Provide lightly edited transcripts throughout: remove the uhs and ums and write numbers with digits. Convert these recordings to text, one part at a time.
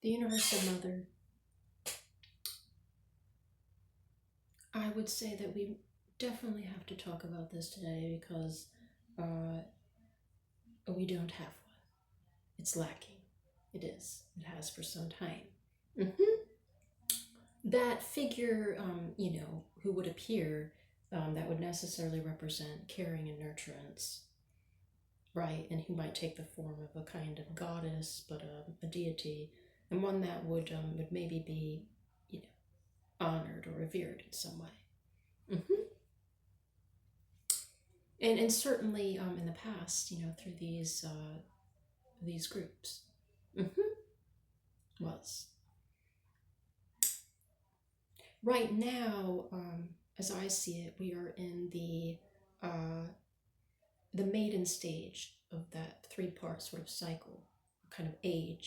The Universal Mother, I would say that we definitely have to talk about this today because uh, we don't have one. It's lacking. It is. It has for some time. That figure, who would appear, that would necessarily represent caring and nurturance, right? And who might take the form of a kind of goddess, but a deity, and one that would maybe be, you know, honored or revered in some way. And certainly in the past, through these groups, hmm was right now, as I see it, we are in uh, the maiden stage of that three-part sort of cycle, kind of aging,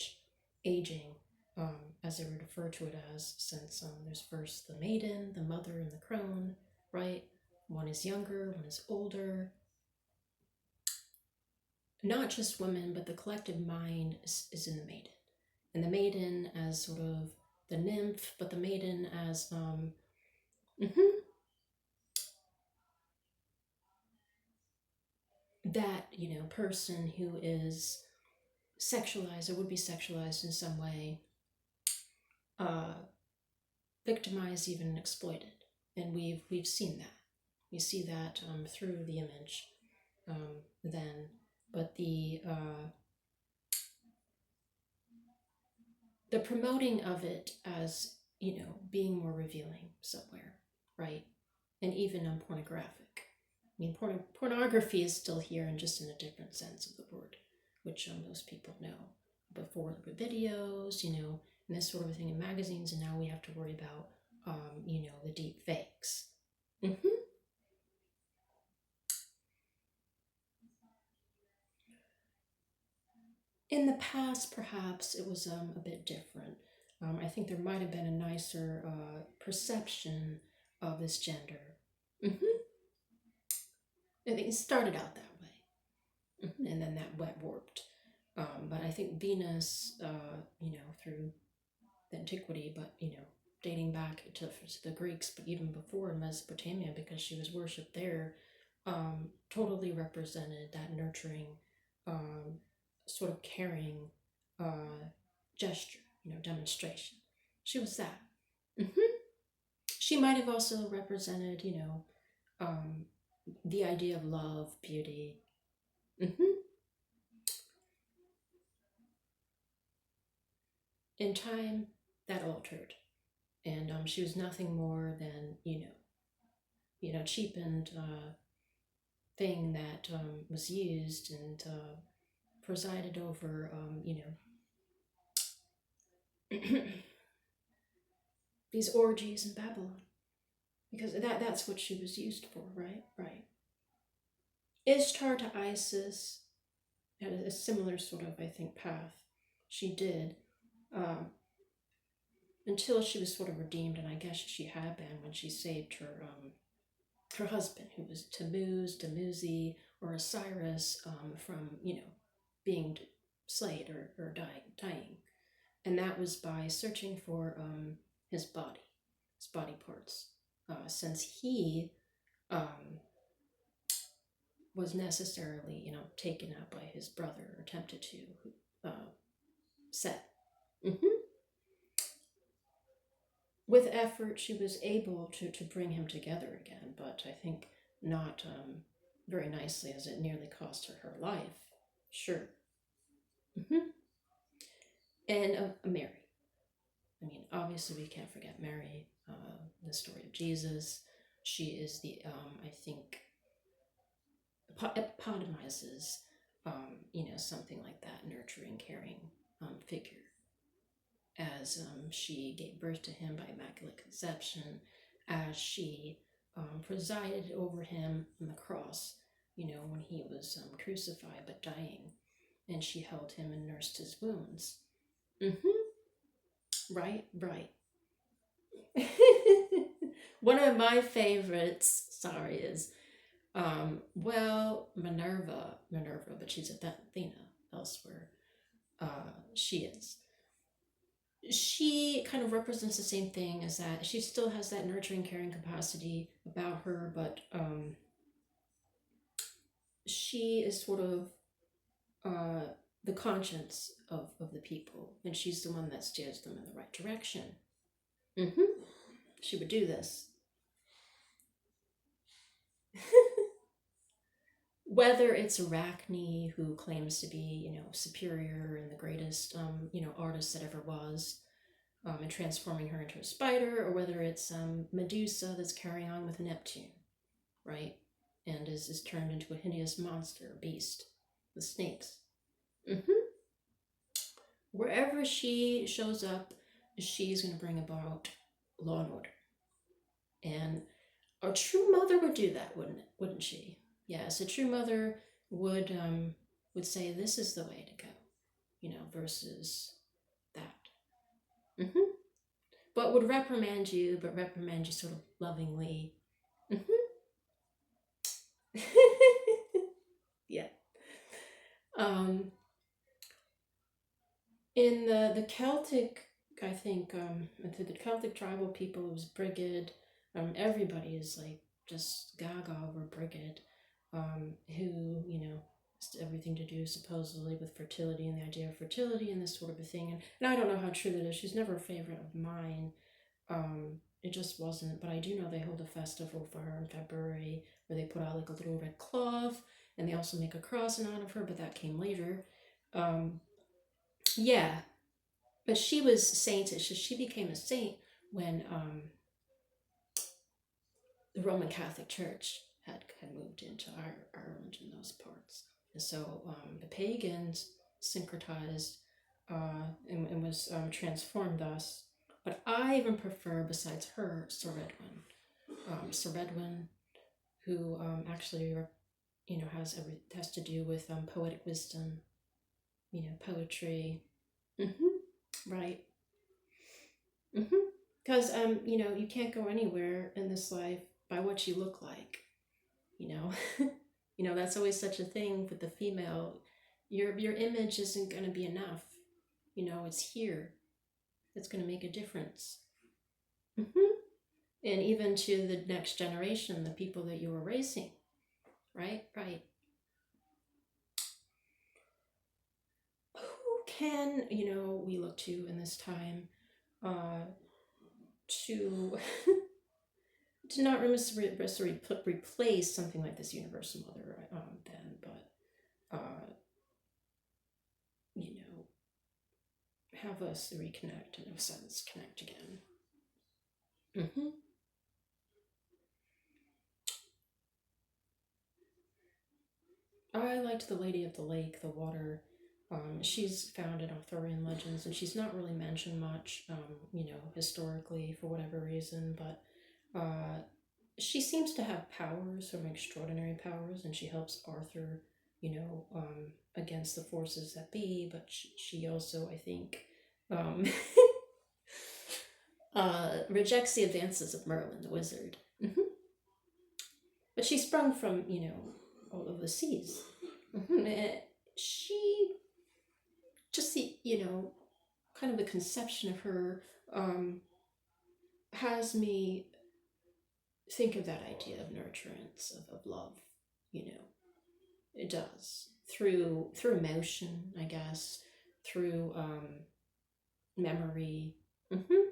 as they would refer to it as, since there's first the maiden, the mother, and the crone, right? One is younger, one is older. Not just women, but the collective mind is in the maiden. And the maiden as sort of the nymph, but the maiden as mhm, that, person who is sexualized or would be sexualized in some way, uh, victimized, even exploited. And we've seen that. We see that through the image then. But the promoting of it as, being more revealing somewhere, right? And even pornographic. I mean, pornography is still here and just in a different sense of the word, which most people know. Before there were videos, and this sort of thing in magazines, and now we have to worry about, the deep fakes. Mm-hmm. In the past, perhaps it was a bit different. I think there might have been a nicer perception of this gender. Mm-hmm. I think it started out that way, and then that went warped. But I think Venus, through the antiquity, but dating back to the Greeks, but even before in Mesopotamia, because she was worshipped there, totally represented that nurturing, um, sort of caring gesture, demonstration. She was that. Hmm She might have also represented, um, the idea of love, beauty. hmm In time, that altered, and she was nothing more than, cheapened thing that was used and presided over, these orgies in Babylon, because that's what she was used for, right? Right. Ishtar to Isis had a similar sort of, I think, path. She did, um, until she was sort of redeemed, and I guess she had been when she saved her husband, who was Tamuzi, or Osiris, from being slayed or dying, and that was by searching for his body, his body parts, since he um, was necessarily taken out by his brother, or attempted to uh, Set. hmm With effort, she was able to bring him together again, but I think not very nicely, as it nearly cost her life. Sure. hmm And Mary. I mean, obviously, we can't forget Mary, the story of Jesus. She is I think, epitomizes, something like that, nurturing, caring figure, as she gave birth to him by Immaculate Conception, as she presided over him on the cross, when he was crucified but dying, and she held him and nursed his wounds. Right, right. One of my favorites, sorry, is Minerva, but she's Athena elsewhere. She is. she kind of represents the same thing as that. She still has that nurturing, caring capacity about her, but she is sort of uh, the conscience of the people, and she's the one that steers them in the right direction. Mm-hmm. She would do this. Whether it's Arachne, who claims to be, superior and the greatest, artist that ever was, and transforming her into a spider, or whether it's Medusa that's carrying on with Neptune, right? And is turned into a hideous monster, beast, with snakes. Mm-hmm. Wherever she shows up, she's going to bring about law and order. And a true mother would do that, wouldn't she? Yes, a true mother would say this is the way to go, versus that. Mm-hmm. But would reprimand you, but reprimand you sort of lovingly. Mm-hmm. Yeah. Um, in the Celtic, I think, the Celtic tribal people, it was Brigid. Everybody is like just gaga over Brigid, who, has everything to do supposedly with fertility and the idea of fertility and this sort of a thing. And I don't know how true that is. She's never a favorite of mine. It just wasn't, but I do know they hold a festival for her in February where they put out like a little red cloth, and they also make a cross in honor of her, but that came later. Um, yeah, but she was sainted. She became a saint when the Roman Catholic Church had moved into Ireland and those parts. And so the pagans syncretized and was transformed thus. But I even prefer, besides her, Sir Edwin. Sir Edwin, who actually, has to do with poetic wisdom, poetry. Mm-hmm. Right. Mm-hmm. Because you can't go anywhere in this life by what you look like. You know, that's always such a thing with the female. Your image isn't going to be enough. It's here. It's going to make a difference. Mm-hmm. And even to the next generation, the people that you were raising. Right. Right. Who can we look to in this time to to not necessarily replace something like this universal mother then, but you know, have us reconnect and in a sense connect again. Mm-hmm. I liked the Lady of the Lake, the water. She's found in Arthurian legends, and she's not really mentioned much, historically for whatever reason. But she seems to have powers, some extraordinary powers, and she helps Arthur, against the forces that be. But she also, I think, um, rejects the advances of Merlin, the wizard. Mm-hmm. But she sprung from, all of the seas. Mm-hmm. She just kind of the conception of her has me think of that idea of nurturance, of love. You know, it does through emotion, I guess, through memory. Mm-hmm.